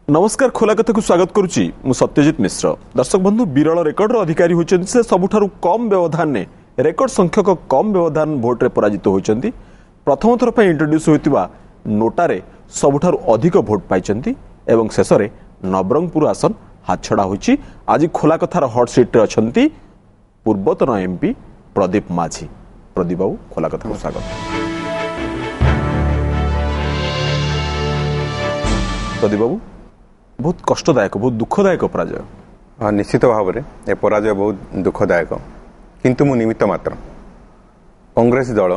नमस्कार खोला कथा को स्वागत करुच्ची मु सत्यजित मिश्र। दर्शक बंधु विरल रेकर्ड अधिकारी होती से सबुठारु कम व्यवधान ने रेकर्ड संख्यक कम व्यवधान भोट रे पराजित होती प्रथम थर पर इंट्रोड्यूस होता नोटारे सबुठारु अधिक भोट पाई एवं शेष में नवरंगपुर आसन हाथछड़ा होती। आज खोला कथार हॉट सीट रे अछंती पूर्वतन एमपी प्रदीप माझी। प्रदीप बाबू खोला कथा को स्वागत। प्रदीप बाबू बहुत कष्टदायक बहुत दुखदायक पराजय। हाँ निश्चित भाव में ये पराजय बहुत दुखदायक किंतु मु निमित्त मात्र। कांग्रेस दल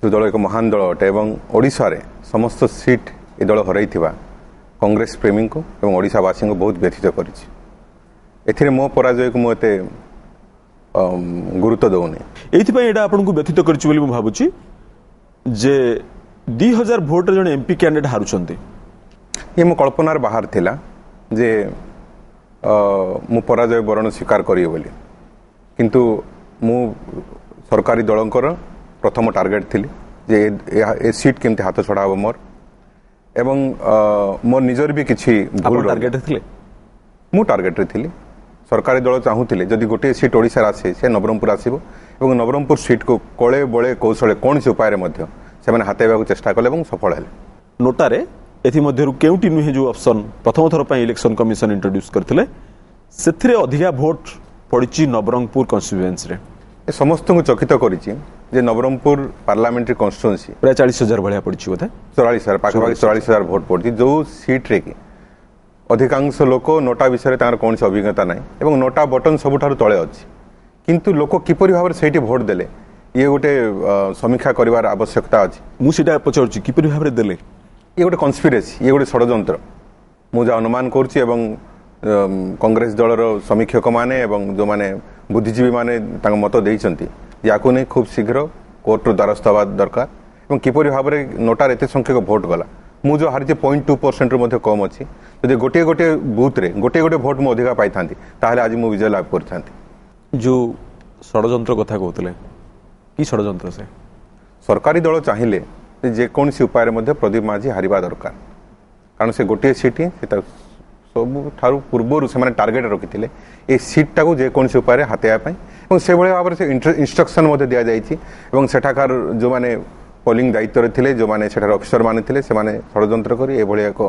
जो दल एक महान दल अटे एवं ओडिशा रे समस्त सीट ये दल हरई कांग्रेस प्रेमी को एवं ओडिशावासी को बहुत व्यथित करी मो पराजय को मुझे गुरुत्व दौनी। ये आपको व्यथित कर भावुची जे 2000 भोट जन एमपी कैंडिडेट हारुचंती ये मो कल्पनार बाहर थिला जे मु पराजय वरण स्वीकार करी बोली किंतु मु सरकारी दलंकर प्रथम टार्गेट थिली जे ए सीट केमते हाथ छड़ा हो मोर एवं मोर निजर भी किछि भूल टार्गेट थिले मु टार्गेट रे थिली। सरकारी दल चाहूथिले जदि गोटे सीट ओडिसा आसे से नवरंगपुर आसीबो एवं नवरंगपुर सीट को कळे बळे कौशले कौन से उपाय रे मध्य सेमाने हातेबाकू चेष्टा कले एवं सफल हेले। नोटारे एथि मध्यरु केउटी नुहे जो ऑप्शन प्रथम थर पई इलेक्शन कमिशन इंट्रोड्यूस करथिले सेथिरे अधिका वोट पड़िची नवरंगपुर कॉन्स्टिट्यूएंसी रे ए समस्त को चकित करिछि जे नवरंगपुर पार्लियामेंट्री कॉन्स्टिट्यूएंसी प्राय 40,000 भलिया पड़िछि बोधे 44,000 पाखा 44,000 वोट पड़िछि जो सीट रे कि अधिकांश लोक नोटा विषय तार कौन से अभिज्ञता ना एवं नोटा बटन सबुठारु तले अछि किंतु लोक किपरि भाव सेठी वोट देले ये गोटे समीक्षा करिवार आवश्यकता अछि। मु सीटा पचारछि किपरि भाव देले ये गोटे कन्स्पिरेसी ये गोटे षड्यंत्र मुझे अनुमान करुच्ची एवं कांग्रेस दलर समीक्षक माने एवं जो माने बुद्धिजीवी माने मत देइचंती याकू नहीं खूब शीघ्र कोर्ट द्वारस्थ हवा दरकार एवं किपरि भाव में नोटार एते संख्यक भोट गला मु जो हारिचे 0.2% रु कम अच्छी जदि गोटे गोटे बूथ रे गोटे गोटे भोट मु अधिका पाई थांती ताहले आज मु विजय लाभ करथांती। जो षड्यंत्र कथा कहतले की षड्यंत्र से सरकारी दल चाहिए जेकोसी उपाय प्रदीप माझी हारिबा दरकार कारण से गोटे सीट ही सब ठारू पूर्व से टार्गेट रखी ए सीटा को जेकोसी उपाय हाथापी से भाव से इंस्ट्रक्शन दि जाइए सेठाकार जो मैंने पोलिंग दायित्व थे जो मैंने सेठार ऑफिसर माने थे षड्यंत्र कर एक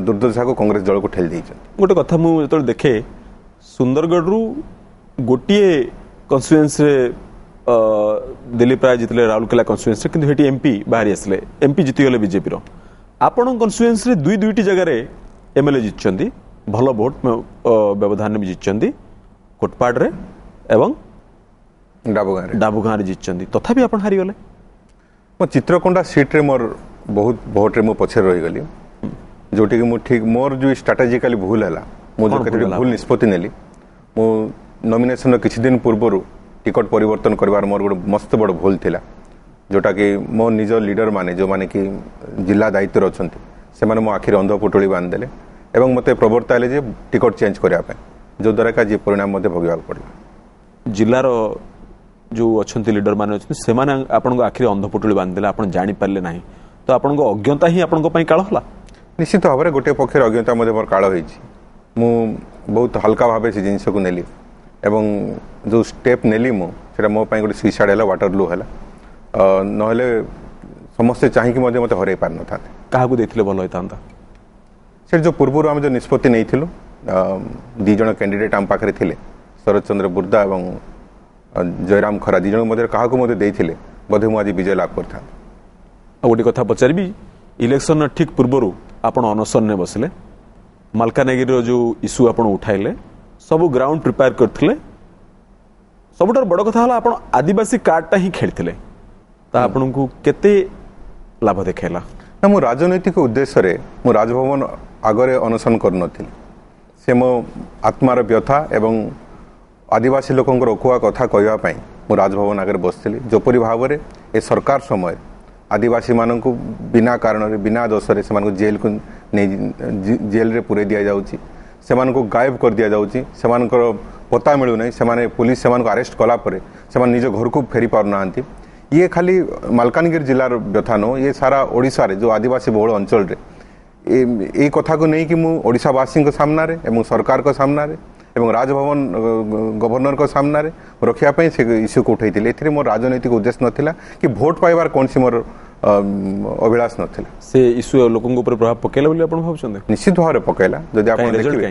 दुर्दशा को कांग्रेस दल को ठेली देइछन। गोटे कथा मुझे देखे सुंदरगढ़ रु गोटे कन्स्टिट्यूएंसी दिलीप राय जितले राउरकेला कन्स्टिट्यूएंसी किंतु हेटी एमपी बाहरी आसले एमपी जीतीगले बीजेपी रो आपण कन्स्टिट्यूएंसी रे दुईटी जगह रे एमएलए जीतचंदी भल वोट व्यवधान भी जीतचंदी कोटपाड़ रे एवं डाबुगां रे जीतचंदी तथापि आपण हारी गले। मो चित्रकोंडा सीट रे मोर बहुत वोट रे मो पछे रही गली जोटी कि मु ठीक मोर जो स्ट्रेटेजिकली भूल हैला मो जो केते भूल निष्पत्ति नेली मो नॉमिनेशन किछि दिन पूर्वरु टिकट परिवर्तन करवार मोर गोटे मस्त बड़ भूल थिला जोटा कि मो निज लीडर माने जो माने कि जिला दायित्व अछंती से माने मो आखिर अंध पुटुली बांध देले एवं मते प्रवर्ताले जे टिकट चेंज करिया पे जो द्वारा का जे परिणाम मते भोगिया पड़ला। जिल्लार जो अछंती लीडर माने अछंती से माने आपन को आखिर अंध पुटुली बांध देले आपन जानि पारले नाही तो आपन को अज्ञता ही आपन को पई काळ होला। निश्चित भाव में गोटे पक्षर अज्ञता मते मोर काळ होईची मु बहुत हल्का भावे से जिंस को नेली एवं जो स्टेप नेली मुझे मो गोटे सुइसाइड है वाटरलू है नहले समस्ते चाहिए मत हर पार न था क्या भल होता से जो पूर्व आम जो निष्पत्ति नहीं थिलु दी जन कैंडिडेट आम पाखे थे शरद चंद्र बुर्दा एवं जयराम खरा दी जन मध्य क्या बोधे मुझे विजय लाभ कर गोटे कथा पचारि इलेक्शन ठीक पूर्व आपण अनशन ने बसले मालकानगिरी जो इश्यू आप उठाइले सब ग्राउंड प्रिपेयर करथिले सबुठार बड़ कथा हला आपण आदिवासी कार्डटा ही खेलथिले ता आपनकु केते लाभ देखेला ना मो राजनैतिक उद्देश्य रे मो राजभवन आगरे अनशन कर नथिल से मो आत्मार व्यथा एवं आदिवासी लोकंकर ओकुआ कथा कहवा पई मो राजभवन आगरे बसथिली जोपरि भाव रे ए सरकार समय आदिवासी मानकु बिना कारण रे बिना दोष रे से मानकु जेल को जेल रे पुरे दिया जाउची से गायब कर दि जाऊँगी से पता मिलूना से पुलिस से अरेस्ट कलापर से निज घर को फेरी पारना ये खाली मालकानगिरी जिलार व्यथा नो ये सारा ओडिशा रे जो आदिवासी बहुल अंचल रे এই কথাକୁ ନେଇକି ମୁଁ ଓଡ଼ିଶାବାସୀଙ୍କ ସାମ୍ନାରେ ଏବଂ ସରକାରଙ୍କ ସାମ୍ନାରେ ଏବଂ ରାଜଭବନ ଗଭର୍ଣ୍ଣରଙ୍କ ସାମ୍ନାରେ ରଖିବା ପାଇଁ ସେ ଇସ୍ୟୁକୁ ଉଠାଇଥିଲି। ଏଥିରେ ମୋର ରାଜନୈତିକ ଉଦ୍ଦେଶ୍ୟ ନଥିଲା କି ଭୋଟ ପାଇବାର କୌଣସି ମୋର ଅଭିଳାଷ ନଥିଲା। ସେ ଇସ୍ୟୁ ଲୋକଙ୍କ ଉପରେ ପ୍ରଭାବ ପକେଇଲା ବୋଲି ଆପଣ ଭାବୁଛନ୍ତି? ନିଶ୍ଚିତ ଭାବରେ ପକେଇଲା। ଯଦି ଆପଣ ଦେଖିବେ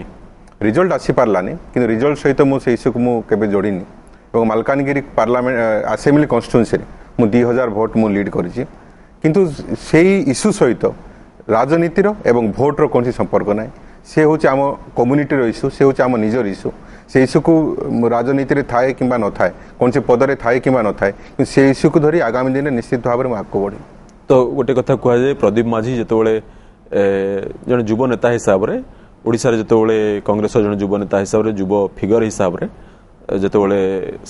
ରିଜଲ୍ଟ ଆସିପାରିଲାନି, କିନ୍ତୁ ରିଜଲ୍ଟ ସହିତ ମୁଁ ସେ ଇସ୍ୟୁକୁ ମୁଁ କେବେ ଯୋଡ଼ିନି ଏବଂ ମାଲକାନଗିରି ପାର୍ଲାମେଣ୍ଟ ଆସେମ୍ବଲି କନଷ୍ଟିଟ୍ୟୁନ୍ସିରେ ମୁଁ 2000 ଭୋଟ ମୁଁ ଲିଡ୍ କରିଛି। କିନ୍ତୁ ସେଇ ଇସ୍ୟୁ ସହିତ ରାଜନୀତିର ଏବଂ ଭୋଟର କୌଣସି ସମ୍ପର୍କ ନାହିଁ। ସେ ହେଉଛି ଆମ କମ୍ୟୁନିଟିର ଇସ୍ୟୁ, ସେ ହେଉଛି ଆମ ନିଜର ଇସ୍ୟୁ। ସେ ଇସ୍ୟୁକୁ ରାଜନୀତିରେ ଥାଏ କିମ୍ବା ନଥାଏ, କୌଣସି ପଦରେ ଥାଏ କିମ୍ବା ନଥାଏ, କିନ୍ତୁ ସେ ଇସ୍ୟୁକୁ ଧରି ଆଗାମୀ ଦିନରେ ନିଶ୍ଚିତ ଭାବରେ ମୁଁ ଆଗକୁ ବଢ଼ିବି। ତ ଗୋଟେ କଥା କୁହାଯାଏ, ପ୍ରଦୀପ ମାଝୀ ଯେତେବେଳେ ଜଣେ ଯୁବ ନେତା ହିସାବରେ ଓଡ଼ିଶାରେ ଯେତେବେଳେ କଂଗ୍ରେସର ଜଣେ ଯୁବ ନେତା ହିସାବରେ ଯୁବ ଫିଗର ହିସାବରେ ଯେତେବେଳେ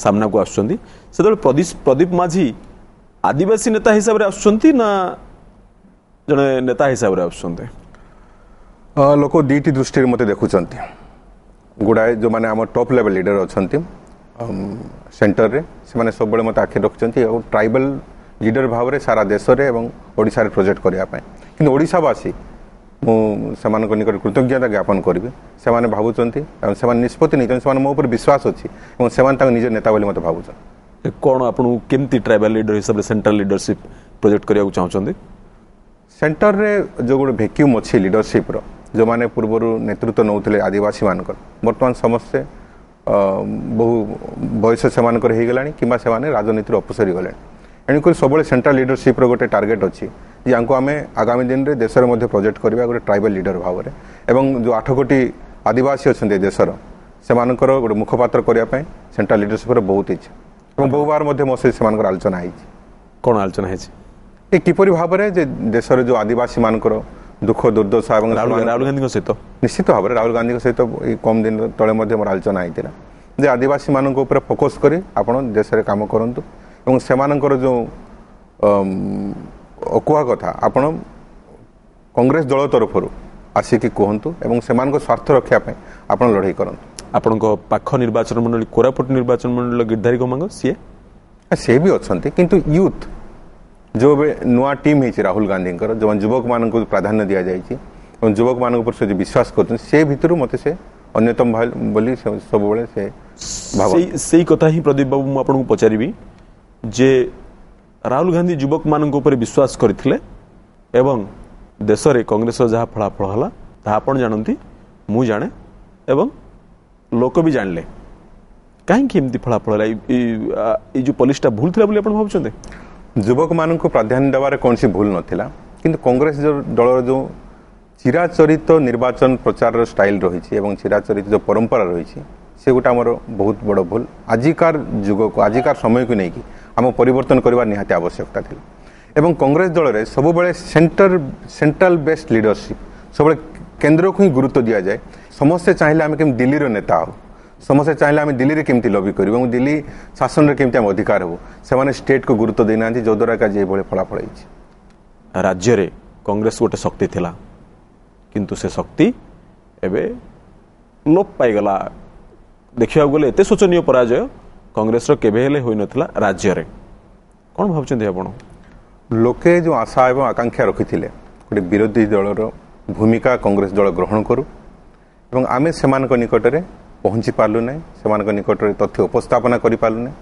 ସାମ୍ନାକୁ ଆସୁଛନ୍ତି, ସେତେବେଳେ ପ୍ରଦୀପ ମାଝୀ ଆଦିବାସୀ ନେତା ହିସାବରେ ଆସୁଛନ୍ତି ନା ଜଣେ ନେତା ହିସାବରେ ଆସୁଛନ୍ତି? ଲୋକ ଦୁଇଟି ଦୃଷ୍ଟିରେ ମୋତେ ଦେଖୁଛନ୍ତି। ଗୁଡ଼ାଏ ଯେଉଁମାନେ ଆମ ଟପ୍ ଲେଭେଲ୍ ଲିଡର ଅଛନ୍ତି ସେଣ୍ଟରରେ, ସେମାନେ ସବୁବେଳେ ମୋତେ ଆଖି ରଖୁଛନ୍ତି ଆଉ ଟ୍ରାଇବାଲ୍ ଲିଡର ଭାବରେ ସାରା ଦେଶରେ ଏବଂ ଓଡ଼ିଶାରେ ପ୍ରୋଜେକ୍ଟ କରିବା ପାଇଁ। କିନ୍ତୁ ଓଡ଼ିଶାବାସୀ, ମୁଁ ସେମାନଙ୍କ ନିକଟରେ କୃତଜ୍ଞତା ଜ୍ଞାପନ କରିବି। ସେମାନେ ଭାବୁଛନ୍ତି ଏବଂ ସେମାନେ ନିଷ୍ପତ୍ତି ନେଇଛନ୍ତି, ସେମାନେ ମୋ ଉପରେ ବିଶ୍ୱାସ ଅଛି ଏବଂ ସେମାନେ ତାଙ୍କ ନିଜ ନେତା ବୋଲି ମୋତେ ଭାବୁଛନ୍ତି। କ'ଣ ଆପଣଙ୍କୁ କେମିତି ଟ୍ରାଇବାଲ୍ ଲିଡର ହିସାବରେ ସେଣ୍ଟ୍ରାଲ ଲିଡରସିପ୍ ପ୍ରୋଜେକ୍ଟ କରିବାକୁ ଚାହୁଁଛନ୍ତି? ସେଣ୍ଟରରେ ଯେଉଁ ଗୋଟେ ଭେକ୍ୟୁମ୍ ଅଛି ଲିଡରସିପ୍ର, ଯେଉଁମାନେ ପୂର୍ବରୁ ନେତୃତ୍ୱ ନେଉଥିଲେ ଆଦିବାସୀମାନଙ୍କର, ବର୍ତ୍ତମାନ ସମସ୍ତେ ବହୁ ବୟସ ସେମାନଙ୍କର ହେଇଗଲାଣି କିମ୍ବା ସେମାନେ ରାଜନୀତିରୁ ଅପସରି ଗଲେଣି। ଏଣୁକରି ସବୁବେଳେ ସେଣ୍ଟ୍ରାଲ ଲିଡରସିପ୍ର ଗୋଟେ ଟାର୍ଗେଟ୍ ଅଛି ଯେ ୟାଙ୍କୁ ଆମେ ଆଗାମୀ ଦିନରେ ଦେଶରେ ମଧ୍ୟ ପ୍ରୋଜେକ୍ଟ କରିବା ଗୋଟେ ଟ୍ରାଇବାଲ୍ ଲିଡର ଭାବରେ। ଏବଂ ଯେଉଁ 8 କୋଟି ଆଦିବାସୀ ଅଛନ୍ତି ଦେଶର, ସେମାନଙ୍କର ଗୋଟେ ମୁଖପାତ୍ର କରିବା ପାଇଁ ସେଣ୍ଟ୍ରାଲ ଲିଡରସିପ୍ର ବହୁତ ଇଚ୍ଛା ଏବଂ ବହୁବାର ମଧ୍ୟ ମୋ ସହିତ ସେମାନଙ୍କର ଆଲୋଚନା ହେଇଛି। କ'ଣ ଆଲୋଚନା ହେଇଛି? ଏ କିପରି ଭାବରେ ଯେ ଦେଶର ଯେଉଁ ଆଦିବାସୀମାନଙ୍କର ଦୁଃଖ ଦୁର୍ଦ୍ଦଶା ଏବଂ ରାହୁଲ ଗାନ୍ଧୀଙ୍କ ସହିତ ନିଶ୍ଚିତ ଭାବରେ ରାହୁଲ ଗାନ୍ଧୀଙ୍କ ସହିତ ଏଇ କମ୍ ଦିନ ତଳେ ମଧ୍ୟ ମୋର ଆଲୋଚନା ହେଇଥିଲା ଯେ ଆଦିବାସୀମାନଙ୍କ ଉପରେ ଫୋକସ୍ କରି ଆପଣ ଦେଶରେ କାମ କରନ୍ତୁ ଏବଂ ସେମାନଙ୍କର ଯେଉଁ ଅକୁହା କଥା ଆପଣ କଂଗ୍ରେସ ଦଳ ତରଫରୁ ଆସିକି କୁହନ୍ତୁ ଏବଂ ସେମାନଙ୍କ ସ୍ୱାର୍ଥ ରଖିବା ପାଇଁ ଆପଣ ଲଢ଼େଇ କରନ୍ତୁ। ଆପଣଙ୍କ ପାଖ ନିର୍ବାଚନ ମଣ୍ଡଳୀ କୋରାପୁଟ ନିର୍ବାଚନ ମଣ୍ଡଳୀର ଗିର୍ଧାରୀ ଗମାଙ୍ଗ ସେ ବି ଅଛନ୍ତି, କିନ୍ତୁ ୟୁଥ୍ ଯେଉଁ ଏବେ ନୂଆ ଟିମ୍ ହେଇଛି ରାହୁଲ ଗାନ୍ଧୀଙ୍କର, ଯେଉଁମାନେ ଯୁବକମାନଙ୍କୁ ପ୍ରାଧାନ୍ୟ ଦିଆଯାଇଛି ଏବଂ ଯୁବକମାନଙ୍କ ଉପରେ ସେ ଯେଉଁ ବିଶ୍ୱାସ କରୁଛନ୍ତି, ସେ ଭିତରୁ ମୋତେ ସେ ଅନ୍ୟତମ ବୋଲି ସବୁବେଳେ ସେ ଭାବନ୍ତି। ସେଇ କଥା ହିଁ ପ୍ରଦୀପ ବାବୁ ମୁଁ ଆପଣଙ୍କୁ ପଚାରିବି ଯେ ରାହୁଲ ଗାନ୍ଧୀ ଯୁବକମାନଙ୍କ ଉପରେ ବିଶ୍ୱାସ କରିଥିଲେ ଏବଂ ଦେଶରେ କଂଗ୍ରେସର ଯାହା ଫଳାଫଳ ହେଲା ତାହା ଆପଣ ଜାଣନ୍ତି, ମୁଁ ଜାଣେ ଏବଂ ଲୋକ ବି ଜାଣିଲେ। କାହିଁକି ଏମିତି ଫଳାଫଳ ହେଲା? ଏଇ ଯେଉଁ ପଲିସିଟା ଭୁଲ ଥିଲା ବୋଲି ଆପଣ ଭାବୁଛନ୍ତି? ଯୁବକମାନଙ୍କୁ ପ୍ରାଧାନ୍ୟ ଦେବାରେ କୌଣସି ଭୁଲ ନଥିଲା, କିନ୍ତୁ କଂଗ୍ରେସ ଦଳର ଯେଉଁ ଚିରାଚରିତ ନିର୍ବାଚନ ପ୍ରଚାରର ଷ୍ଟାଇଲ୍ ରହିଛି ଏବଂ ଚିରାଚରିତ ଯେଉଁ ପରମ୍ପରା ରହିଛି, ସେ ଗୋଟେ ଆମର ବହୁତ ବଡ଼ ଭୁଲ। ଆଜିକାର ଯୁଗକୁ, ଆଜିକାର ସମୟକୁ ନେଇକି ଆମ ପରିବର୍ତ୍ତନ କରିବା ନିହାତି ଆବଶ୍ୟକତା ଥିଲା ଏବଂ କଂଗ୍ରେସ ଦଳରେ ସବୁବେଳେ ସେଣ୍ଟ୍ରାଲ ବେସ୍ଡ ଲିଡରସିପ୍, ସବୁବେଳେ କେନ୍ଦ୍ରକୁ ହିଁ ଗୁରୁତ୍ୱ ଦିଆଯାଏ। ସମସ୍ତେ ଚାହିଁଲେ ଆମେ କେମିତି ଦିଲ୍ଲୀର ନେତା ହେବୁ, ସମସ୍ତେ ଚାହିଁଲେ ଆମେ ଦିଲ୍ଲୀରେ କେମିତି ଲବି କରିବୁ ଏବଂ ଦିଲ୍ଲୀ ଶାସନରେ କେମିତି ଆମେ ଅଧିକାର ହେବୁ, ସେମାନେ ଷ୍ଟେଟ୍କୁ ଗୁରୁତ୍ୱ ଦେଇନାହାନ୍ତି, ଯଦ୍ୱାରା କି ଆଜି ଏଭଳି ଫଳାଫଳ ହେଇଛି। ରାଜ୍ୟରେ କଂଗ୍ରେସ ଗୋଟେ ଶକ୍ତି ଥିଲା, କିନ୍ତୁ ସେ ଶକ୍ତି ଏବେ ଲୋପ ପାଇଗଲା। ଦେଖିବାକୁ ଗଲେ ଏତେ ଶୋଚନୀୟ ପରାଜୟ କଂଗ୍ରେସର କେବେ ହେଲେ ହୋଇନଥିଲା ରାଜ୍ୟରେ। କ'ଣ ଭାବୁଛନ୍ତି ଆପଣ? ଲୋକେ ଯେଉଁ ଆଶା ଏବଂ ଆକାଂକ୍ଷା ରଖିଥିଲେ ଗୋଟେ ବିରୋଧୀ ଦଳର ଭୂମିକା କଂଗ୍ରେସ ଦଳ ଗ୍ରହଣ କରୁ ଏବଂ ଆମେ ସେମାନଙ୍କ ନିକଟରେ ପହଞ୍ଚି ପାରିଲୁ ନାହିଁ, ସେମାନଙ୍କ ନିକଟରେ ତଥ୍ୟ ଉପସ୍ଥାପନା କରିପାରିଲୁ ନାହିଁ,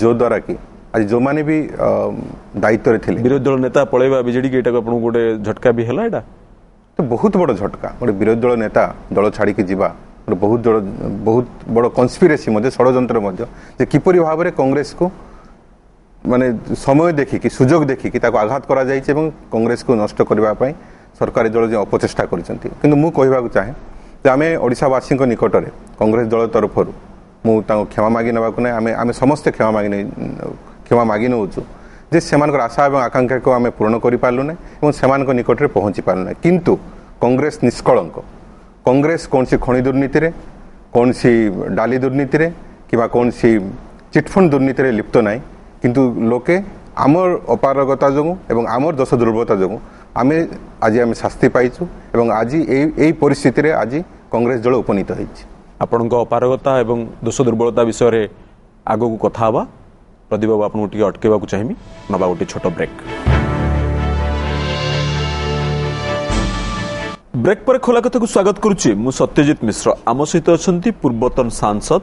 ଯଦ୍ୱାରା କି ଆଜି ଯେଉଁମାନେ ବି ଦାୟିତ୍ୱରେ ଥିଲେ, ବିରୋଧୀ ଦଳ ନେତା ପଳେଇବା ବିଜେଡିକି, ଏଇଟାକୁ ଆପଣଙ୍କୁ ଗୋଟେ ଝଟକା ବି ହେଲା? ଏଇଟା ତ ବହୁତ ବଡ଼ ଝଟକା। ଗୋଟେ ବିରୋଧୀ ଦଳ ନେତା ଦଳ ଛାଡ଼ିକି ଯିବା ଗୋଟେ ବହୁତ ବଡ଼ କନସ୍ପିରେସି ମଧ୍ୟ, ଷଡ଼ଯନ୍ତ୍ର ମଧ୍ୟ, ଯେ କିପରି ଭାବରେ କଂଗ୍ରେସକୁ ମାନେ ସମୟ ଦେଖିକି, ସୁଯୋଗ ଦେଖିକି ତାକୁ ଆଘାତ କରାଯାଇଛି ଏବଂ କଂଗ୍ରେସକୁ ନଷ୍ଟ କରିବା ପାଇଁ ସରକାରୀ ଦଳ ଯେଉଁ ଅପଚେଷ୍ଟା କରିଛନ୍ତି। କିନ୍ତୁ ମୁଁ କହିବାକୁ ଚାହେଁ ଯେ ଆମେ ଓଡ଼ିଶାବାସୀଙ୍କ ନିକଟରେ କଂଗ୍ରେସ ଦଳ ତରଫରୁ ମୁଁ ତାଙ୍କୁ କ୍ଷମା ମାଗି ନେବାକୁ ନାହିଁ, ଆମେ ସମସ୍ତେ କ୍ଷମା ମାଗି ନେଉଛୁ ଯେ ସେମାନଙ୍କର ଆଶା ଏବଂ ଆକାଂକ୍ଷାକୁ ଆମେ ପୂରଣ କରିପାରିଲୁ ନାହିଁ ଏବଂ ସେମାନଙ୍କ ନିକଟରେ ପହଞ୍ଚି ପାରିଲୁ ନାହିଁ। କିନ୍ତୁ କଂଗ୍ରେସ ନିଷ୍କଳଙ୍କ, କଂଗ୍ରେସ କୌଣସି ଖଣି ଦୁର୍ନୀତିରେ, କୌଣସି ଡାଲି ଦୁର୍ନୀତିରେ କିମ୍ବା କୌଣସି ଚିଟଫଣ୍ଡ ଦୁର୍ନୀତିରେ ଲିପ୍ତ ନାହିଁ। କିନ୍ତୁ ଲୋକେ ଆମର ଅପାରଗତା ଯୋଗୁଁ ଏବଂ ଆମର ଦୋଷ ଦୁର୍ବଳତା ଯୋଗୁଁ ଆଜି ଆମେ ଶାସ୍ତି ପାଇଛୁ ଏବଂ ଆଜି ଏଇ ପରିସ୍ଥିତିରେ ଆଜି କଂଗ୍ରେସ ଦଳ ଉପନୀତ ହେଇଛି। ଆପଣଙ୍କ ଅପାରଗତା ଏବଂ ଦୋଷ ଦୁର୍ବଳତା ବିଷୟରେ ଆଗକୁ କଥା ହେବା। ପ୍ରଦୀପ ବାବୁ, ଆପଣଙ୍କୁ ଟିକେ ଅଟକେଇବାକୁ ଚାହିଁବି, ନେବା ଗୋଟେ ଛୋଟ ବ୍ରେକ୍। ब्रेक पर खोला कथा को स्वागत करुच्ची मु सत्यजित मिश्र आम सहित अच्छा पूर्वतन सांसद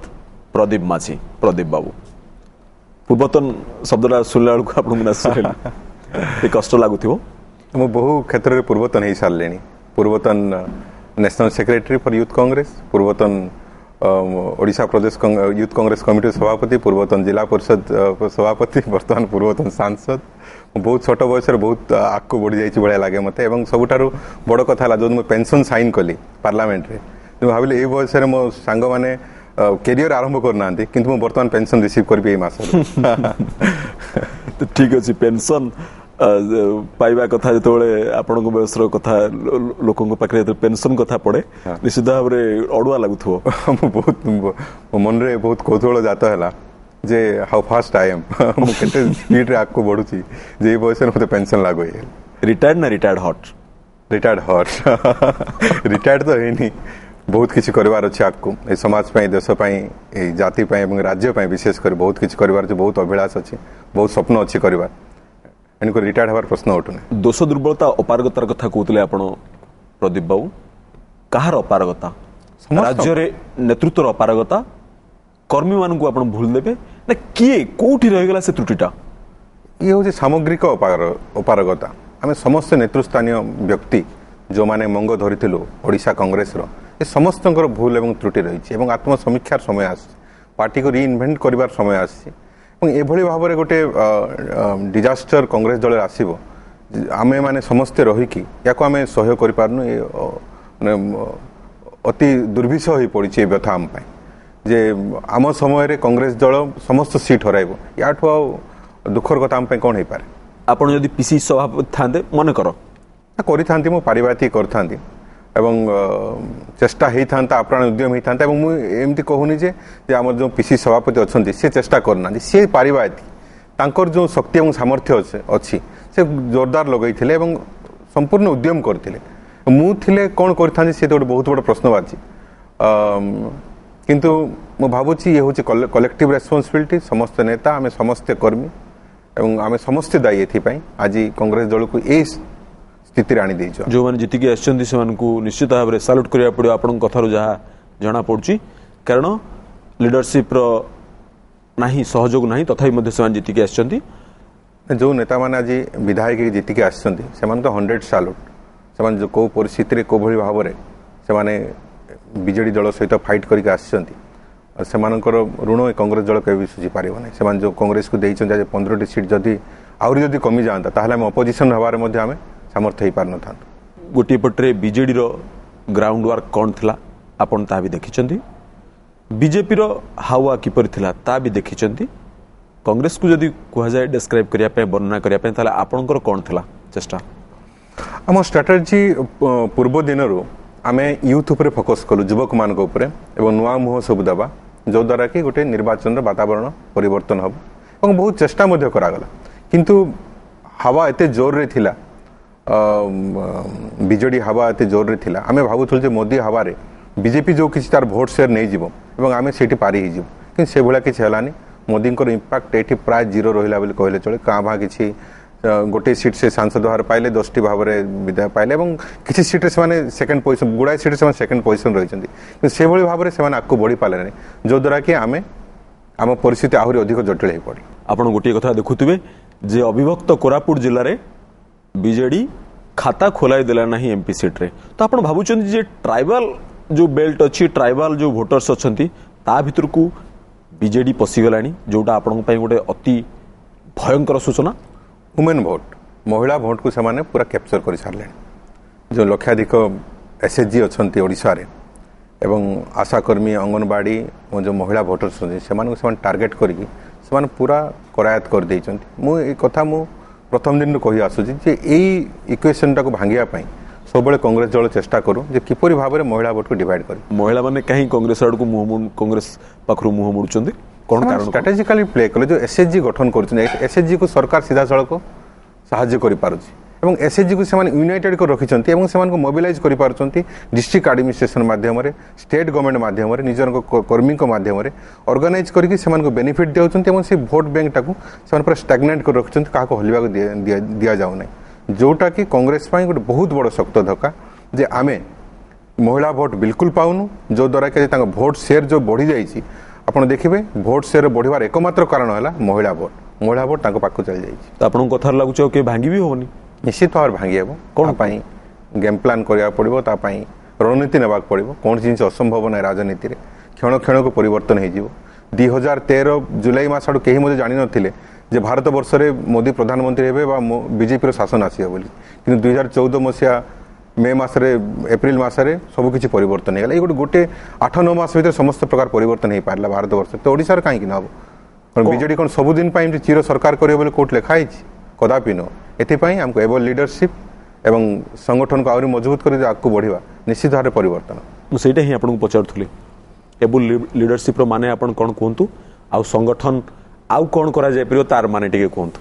प्रदीप माझी प्रदीप बाबू पूर्वतन शब्दटा शुणला बेलू कष्ट लगुव मु बहु क्षेत्र में पूर्वतन हो सारे पूर्वतन national secretary for youth Congress पूर्वतन ओडिशा प्रदेश यूथ कांग्रेस कमिटी सभापति पूर्वतन जिला परिषद सभापति बर्तमान पूर्वतन सांसद बहुत छोट बयस बहुत आगू बढ़ी जाइए भाया लगे मत सबुठार बड़ कथा जो मुझे पेंशन साइन कली पार्लियामेंट रे भाविली ये बयस मो सांग मैंने कैरियर आरंभ करना किंतु मुझे बर्तमान पेंशन रिसीव करी मास ठीक अच्छे पेंशन पाइबा कथा जो आपण बयस कथा लोकों पाखे पेंशन कथा पड़े निश्चित भाव में अड़ुआ लगुव बहुत मन में बहुत कौतूहल जात है जे हाउ फास्ट आई एम मुझे स्पीड रे आगू बढ़ुची जे ये बयस मत पेंशन लागू रिटायर्ड ना रिटायर्ड हॉट रिटायर्ड तो है बहुत किसी करवार अच्छे आगू ए समाज पाई देश पाई जाति पाई एवं राज्य पाई विशेष कर बहुत किसी करवार बहुत अभिलाष अच्छी बहुत स्वप्न अच्छी करवार एणुक रिटायर्ड हबार प्रश्न उठुना दोष दुर्बलता अपारगतार कथा कहते आपण प्रदीप बाबू कहार अपारगता राज्य रे नेतृत्वर अपारगता कर्मी मान को आपण भूल देबे ना किए कोठी रहिगला से त्रुटिटा ये हूँ सामग्रिक अपारगता आम समस्त नेतृस्थानीय व्यक्ति जो माने मंग धरी ओडिशा कांग्रेस रो ये समस्त भूल एवं त्रुटि रही आत्मसमीक्षार समय आस पार्टी को रिइनभेंट कर समय आसभली भाव में गोटे डिजास्टर कांग्रेस दल आसो आमे माने समस्ते रहीकि या आम सहयोग कर अति दुर्विषह हो पड़ी व्यथा आम जे आम समय कांग्रेस दल समस्त सीट हराइब याठू दुखर कथा आम कौन हो पारे आपण यदि पीसी सभापति थांते मन करी मो पारिबाती करथांती एवं चेष्टा होता आप्राण उद्यम होता एमती कहूनी जे आम जो पीसी सभापति अच्छा सी चेष्टा करना सी पारिबाती तांकर जो शक्ति और सामर्थ्य अच्छी से जोरदार लगे संपूर्ण उद्यम करते मुझे कौन कर बहुत बड़ प्रश्नवाची किंतु मु भावुची ये हूँ कलेक्टिव रेस्पॉन्सिबिलिटी समस्त नेता आम समस्ते कर्मी एवं आम समस्ते दायी एपाई आज कांग्रेस दल को ये स्थिति आनी देछ जो मैंने जीतिकी आसछन्ती से निश्चित भाव में साल्यूट करिया पड़ो आपण कथार जहाँ जना पड़ुची कारण लीडरशिप रो नाही सहयोग नाही तथापि से जीतिकी आसछन्ती जो नेता माने आज विधायक जीतिकी आसछन्ती से तो 100 साल्यूट से जो को परिस्थिति को भली भाव में से बीजेडी दल सहित फाइट करके आसछन्ती सेमानकर ऋण कांग्रेस दल केबे सुझी पारिबो नै सेमान जो कांग्रेस को देइछन जे 15टी सीट जदि आउरी जदि कमी जांता ताहले हम अपोजिशन हबारे मध्ये आमे सामर्थ्य पार न था गोटे पटे बीजेडी रो ग्राउंड वर्क कौन थिला आपण ता भी देखिचंती बीजेपी रो हावा किपर थिला ता भी देखिचंती कांग्रेस को जदि कुहा जाय डिस्क्राइब करिया पे वर्णना करिया पे ताले आपणकर कौन थिला चेष्टा हम स्ट्रेटजी पूर्व दिन रो आमे यूथ ऊपर फोकस कलु युवक मान ऊपर एवं नुआ मुह सब दबा जो द्वारा कि गोटे निर्वाचन वातावरण परिवर्तन हम और बहुत चेष्टा मध्य करागला किंतु हावा एते जोर रे थिला बीजेडी हावा एते जोर रे थिला आमे भाबुथुल जे मोदी हावारे बीजेपी जो किसी तार भोट शेयर नहीं जीवो एवं आमे सेठी पारी ही जीवो कि से भला किछ हलानी मोदी को इंपैक्ट एठी प्राय जीरो रहिला बोली कहले चले काभा किछि गोटे सीट से सांसद हार पाइले 10टी भाव में विधायक पाइले एवं किसी सीट से सेकेंड पोजिशन गुड़ाए सीट से सेकेंड पोजिशन रही से भाई भाव में आगू बढ़ी पारे जो द्वारा कि आम आम परिस्थिति आहरी अधिक जटिल हो पड़े आपड़ गोटे कथा देखुवे जे अविभक्त कोरापुट जिले में बीजेडी खाता खोलाई देला नहीं एमपी सीट रे तो आप भावुं जे ट्राइबल जो बेल्ट अच्छी ट्राइबल जो भोटर्स अच्छा ता भीतर को बीजेडी पशिगला जोटा आपण गोटे अति भयंकर सूचना वुमेन भोट महिला भोट को सेमाने पूरा कैप्चर कर सारे जो लक्षाधिक एसएचजी अच्छा ओडिशा रे एवं आशाकर्मी अंगनवाड़ी जो महिला भोटर्स से टार्गेट करके पूरा करायत कर देइचंती मु ए कथा मु प्रथम दिन कही आसुची जे एई इक्वेशन टाको भांगिया सब कांग्रेस दल चेष्टा करूँ किपरि भाव में महिला भोट को डिवाइड कर महिला माने कहीं कांग्रेस आड़ को मुंह कांग्रेस पाखरु मुंह मुड़ुचंदी कौन कारण स्ट्रेटेजिकली प्ले कले जो एसएचजी गठन कर एसएचजी को सरकार सीधा सड़क साहाय्य कर पारुची एवं एसएचजी को सेमान यूनाइटेड कर रखिचंती एवं सेमान को मोबिलाइज कर पारुचंती डिस्ट्रिक्ट एडमिनिस्ट्रेशन माध्यम रे स्टेट गवर्नमेंट माध्यम रे निजर कर्मी को माध्यम रे ऑर्गेनाइज करके सेमान को बेनिफिट देउचंती एवं से वोट बैंक टाको सेमान पूरा स्टैग्नेंट कर रखिचंती काको हलिबा को दिया जाउ नै जोटा कि कांग्रेस पाई गोटे बहुत बड़ शक्त धक्का जे आमे महिला भोट बिल्कुल पाऊनु जो द्वारा कि भोट शेयर जो बढ़ी जाइए आपड़ देखिए भोट शेयर बढ़िबार एकमात्र कारण है महिला भोट पाखु चली जाइए। आपन कथा लागुच के भांगी भी होनी निश्चित भाव भांगी हेबो कोन गेम प्लान करिया पड़िबो रणनीति नेबाक पड़िबो कौन जिन असंभव ना राजनीति रे क्षण क्षण को परिवर्तन हो जीवो 2013 जुलाई मास आड़ कहीं मुझे जानी नथिले जे भारत वर्ष रे मोदी प्रधानमंत्री हेबे बा बीजेपी रो शासन आसीबो बोली किंतु 2014 मसिया मे मासरे एप्रिल मासरे सब किसी परिवर्तन हो गला गोटे 8-9 मास भीतर समस्त प्रकार परिवर्तन हो पारा भारत वर्ष तो ओडिसा रे कहीं ना हम बीजेडी कौन सबुदिन चिर सरकार करियो बोले कोर्ट लिखा है कदापि नो एथिपाई हमको एबल लीडरशिप एवं संगठन को आउरी मजबूत कर आगू बढ़िबा निश्चित भाव परिवर्तन मुझे ही आपको पचारूली एबल लीडरशिप रो माने आपण कोन कहतु आ संगठन आउ कोन करा जाय परियो तार माने टिके कहतु।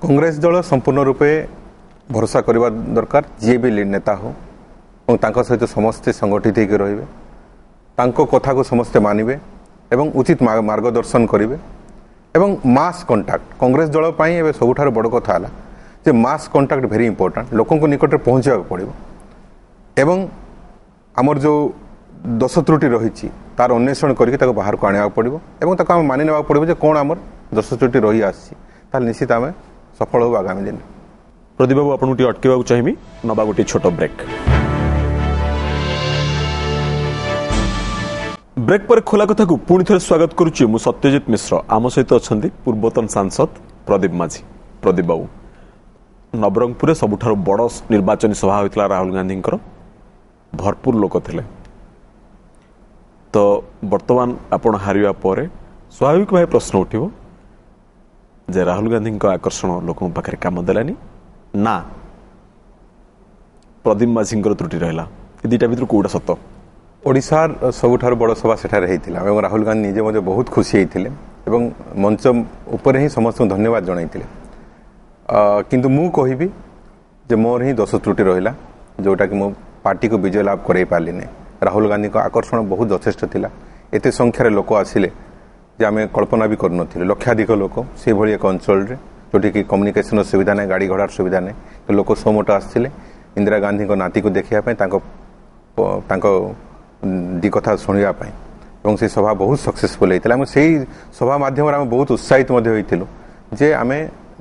कांग्रेस दल संपूर्ण रूपे भरोसा करबा दरकार जे भी नेता हो और तांको सहित समस्ते संगठित होकर रहिबे तांको कथा को समस्ते मानिबे एवं उचित मार्गदर्शन करिवे एवं मास कंटाक्ट कांग्रेस दल पई एबे सबुठार बड़ कथा हला जे मास कंटाक्ट वेरी इंपोर्टेंट लोकों को निकट रे पहुंचा पड़िबो एवं आमर जो दोष त्रुटि रही तार अन्वेषण करके बाहर को आने पड़ो और मानि ना पड़ो जे कौन आमर दोष त्रुटि रही आसी निश्चित आम सफल हो आगामी दिन। प्रदीप बाबू आपको अटक चाहिए नवा गोटे छोट ब्रेक ब्रेक पर खोला कथा को पुणी थे स्वागत करुच्ची मु सत्यजित मिश्र आम सहित अच्छा पूर्वतन सांसद प्रदीप माझी। प्रदीप बाबू नवरंगपुर सबुठार बड़ निर्वाचन सभा होता राहुल गांधी भरपूर लोक थे तो वर्तमान आपण हारिया पर स्वाभाविक भाव प्रश्न उठिबो जे राहुल गांधी आकर्षण लोकों पाखे काम देलानी ना प्रदीप माझी त्रुटि रहा दुईटा भर कौटा सत ओडिशार सबुठार बड़ सभा सेठारे होता और राहुल गांधी निजे मजे बहुत खुशी होते मंच उपर ही समस्त धन्यवाद जनइले किंतु मु कहिबी जे मोर ही दोष त्रुटि रहा जोटा कि मो पार्टी को विजय लाभ कर पार्ली नहीं। राहुल गांधी का आकर्षण बहुत यथेष्ट थिला एत संख्यार लोक आसिले जे आम कल्पना भी कर लक्षाधिक लोक से भली एक अंचल जोटी कि कम्युनिकेशन सुविधा नहीं गाड़ी घोड़ार सुविधा नहीं तो लोक सोमोट आसते इंदिरा गांधी को नाती को देखा दी कथा शुणापी से सभा बहुत सक्सेसफुल होता से सभा मध्यम आम बहुत उत्साहित होइथिलु जे आम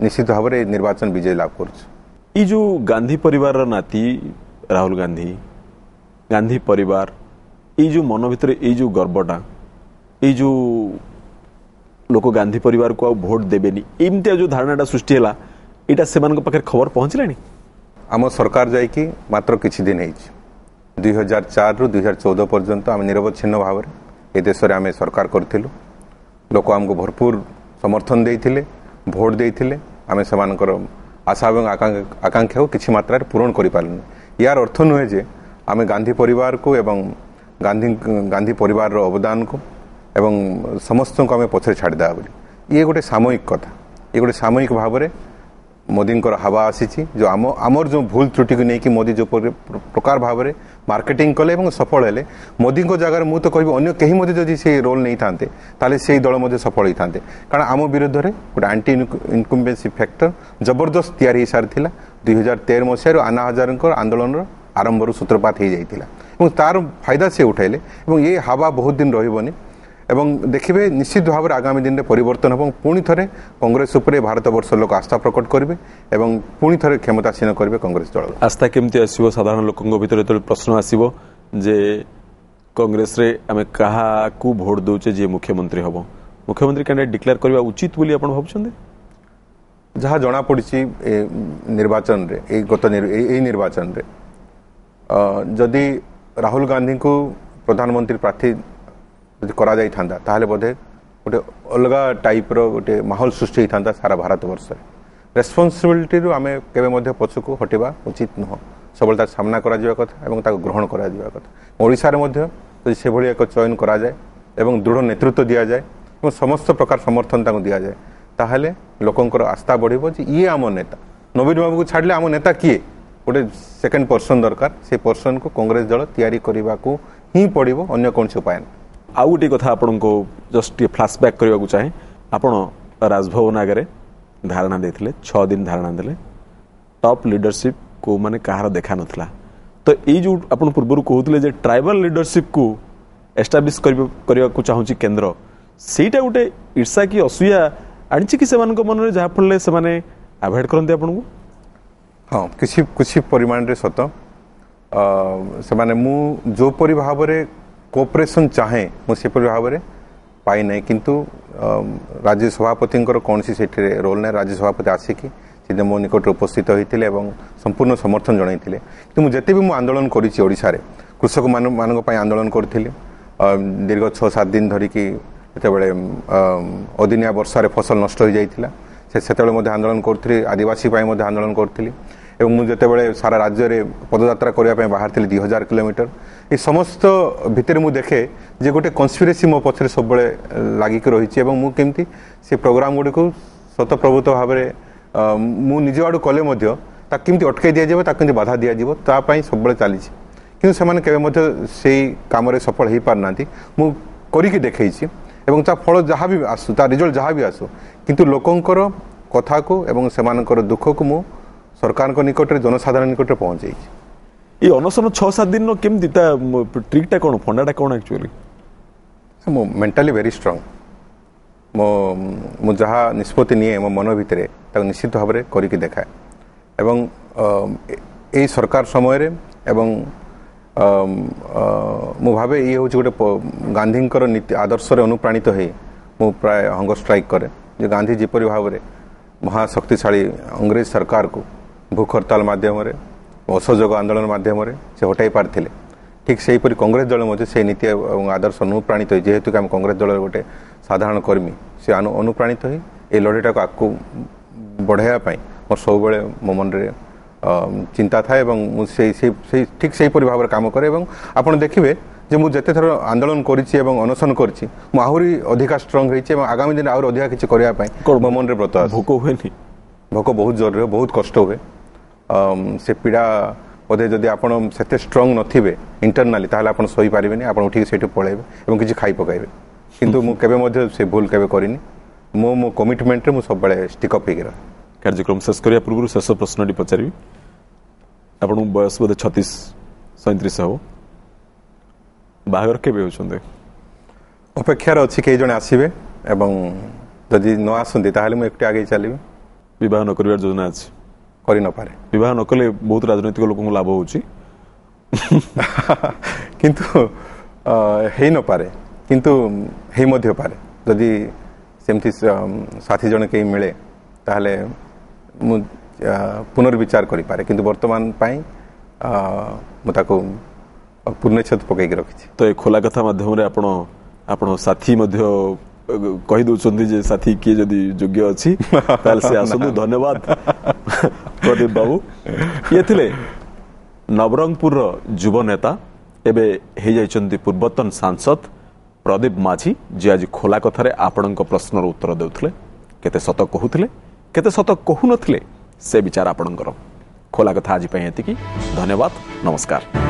निश्चित भाव में निर्वाचन विजय लाभ कर जो गांधी परिवार नाती राहुल गांधी गांधी परिवार ये जो मन भितर ये जो गर्वटा ये जो लोक गांधी परिवार को भोट देबेनी एमती जो धारणाटा सृष्टि है यहाँ से पाखे खबर पहुँचलानी आम सरकार जाइकी मात्र किछि दिन 2004 रु 2014 पर्यंत आम निरवच्छिन्न भाव में ये देश में आम सरकार करूँ लोक आमको भरपूर समर्थन देते भोट देते आम से आशा और आकांक्षा को किसी मात्रा पूरण कर पार्लुनी यार अर्थ नुहे जे आम गांधी परिवार को एवं गांधी परिवार अवदान को एवं समस्त को आम पछरे छाड़दा बोली ये गोटे सामयिक कथा ये गोटे सामयिक भाव में मोदी हावा आसी जो आमर जो भूल त्रुटि को लेकिन मोदी जो प्रकार भाव में मार्केटिंग कले और सफल हेले मोदी जगह मुझे तो कहबी अन्य कहीं मध्य जदि से रोल नहीं था ताले से दल मध्य सफल होता कारण आम विरोध में गोटे आंटी इनकम्बेन्सी फैक्टर जबरदस्त या सारी 2013 मसीह आना हजारों आंदोलन आरंभ सूत्रपात हो जाता तार फायदा से उठाइले ये हावा बहुत दिन रही एवं देखिए निश्चित भाव में आगामी दिन में परिवर्तन हम पुणी थे कांग्रेस उपरे भारत वर्ष लोक आस्था प्रकट करेंगे एवं पुणी थे क्षमतासीन करेंगे कांग्रेस दल आस्था केमती आसो साधारण लोकों भीतर जो प्रश्न आसो जे कांग्रेस रे आम क्या भोट दौचे जी मुख्यमंत्री हम मुख्यमंत्री कैंडिडेट डिक्लेयर करवा उचित बोली आप भावुं जहाँ जना पड़ी निर्वाचन रे गत निर्वाचन रे जदि राहुल गांधी को प्रधानमंत्री प्रार्थी करा जाई थांदा ताहले बोधे गोटे अलग टाइप रो गोटे माहौल सृष्टि होता सारा भारत वर्ष रेस्पॉन्सिबिलिटी रू आमे केबे मध्य पछकु हटिबा उचित नुह सबलता सामना करा जिवा कथा एवं ताको ग्रहण करा जिवा कथा ओडिसा रे मध्य जदि से भली एक चयन करा जाए एवं दृढ़ नेतृत्व दिया जाए एवं समस्त प्रकार समर्थन ताको दिया जाए ताहले लोकंकर आस्था बढ़िबो जे ये आम नेता नवीन बाबू को छाड़ले आम नेता किए गोटे सेकेंड पर्सन दरकार से पर्सन को कांग्रेस दल तैयारी करने को ही पड़ो अन्य कौन से उपाय आउ गोटे कथा आपण को जस्ट फ्लैशबैक करने को चाहे आपण राजभवन आगे धारणा देते 6 दिन धारणा देले टॉप लीडरशिप को माने कहार देखा नथिला तो ये जो आपण पूर्व कहते जे ट्राइबल लिडरशिप को एस्टाब्लिश करने को चाहूँगी केन्द्र ସେଇଟା ଗୋଟେ ईर्षा की असूया आनी कि मन में जहाँफल से आभोड करते आपन को हाँ किसी परिमाण रे सत से माने मु जो परि भाव रे कोऑपरेशन चाहे मु से परि भाव रे पाई नहीं किंतु राज्य सभापति कौन सी सेठी रोल ना राज्य सभापति आसिकी सीधे मो निकट उपस्थित होते और संपूर्ण समर्थन जनईले कि मुझे भी आंदोलन करी ओडिशा रे कृषक मान आंदोलन करी दीर्घ 6-7 दिन धरिकी जितेबाला अदिनिया वर्षा फसल नष्ट हो जाता से आंदोलन करी आदिवासी आंदोलन करी एवं मुझे सारा राज्य में पदयात्रा करने बाहर 2000 किलोमीटर ये समस्त भितर मुझे देखे जे गोटे कन्स्पिरेसी मो पछरे सब लगिक रही मुझे से प्रोग्राम गुड़ी को शतप्रभुत भाव में निज आड़ कले केमती अटकई दिजाव ताकि बाधा दिजाव तापाई सब चली कि से कम सफल हो पारना मु करिकी देखी एवं ता फल जहाँ भी आसू ता रिजल्ट जहाँ भी आसू किंतु लोकंकर कथा को एवं सेमानकर दुख को मु सरकार निकट में जनसाधारण निकट में पहुँचे ये अनशन 6-7 दिन केमती ट्रिकटा कौन फंडाटा कौन एक्चुअली मो मेंटाली वेरी स्ट्रांग मो जहाँ निष्पत्ति निए मो मन भितर निश्चित भाव में करिकी देखाए एवं यही सरकार समय एवं मु भावे ये हूँ गोटे गांधी नीति आदर्श अनुप्राणित हो मु प्राय हंगर स्ट्राइक करे जो गांधी जिपरि भाव में महाशक्तिशाली अंग्रेज सरकार को भूख हड़ताल मध्यम असहयोग आंदोलन मध्यम से हटाई पार्थिले ठीक से हीपरि कांग्रेस दल से नीति और आदर्श अनुप्राणित हो जेहेतु आम कांग्रेस दल गोटे साधारण कर्मी से अनुप्राणित हो ये लड़ाईटा को आगू बढ़ावाई मोर सब मो मन चिंता थाए ठीक से भाव में काम करे आप देखिए जे मु जेते थर आंदोलन करिछि एवं अनशन करिछि मु आहुरी अधिका स्ट्रांग होइछि एवं आगामी दिन आहुरी अधिका किछि करिया पई मो मन रे ब्रत आछे भोक हुएनी भोक बहुत जरूरी बहुत कष्ट हुए से पीड़ा बोधे जदि आपण सेते स्ट्रांग नथिबे इंटरनली ताहले आपण सही पारिबेनी आपण उठी सेठी पळेबे एवं किछि खाई पकाइबे किंतु मु केबे मध्ये से भूल केबे करिनी मो कमिटमेंट रे मु सब बेले स्टिक अप हेगिरा कार्यक्रम शेष करिया पूर्व शेष प्रश्नटी पचारि आपण बयस बोधे 36-37 हो बाहागर केबे होछन्ते अपेक्षार अच्छी कई जने आसबे एवं जदि न आसती ताहले मु एकटे आगे चलिबे विवाह न करिवार योजना अछि करि न पारे विवाह न कले बहुत राजनीतिक लोक को लाभ होछि किंतु हे न पारे किंतु हे मध्य पारे जदि सेमती साथी जने कई मिले ताहले मु पुनर्विचार करि पारे किंतु वर्तमान पई मु ताको पूर्णछेद पकईक रखी तो ये खोला कथा माध्यम आपण साथी कही दौरान जे साथी किए जदि योग्य अच्छी से आसतु धन्यवाद प्रदीप बाबू ये थिले नवरंगपुर युव नेता एबे हे जाइछन्ति पूर्वतन सांसद प्रदीप माझी जे आज खोला कथारे आपणक प्रश्नर उत्तर देउथिले केते सत कहूथिले केते सत कहू नथिले से विचार आपणकर खोला कथा आज पई एतिकी धन्यवाद नमस्कार।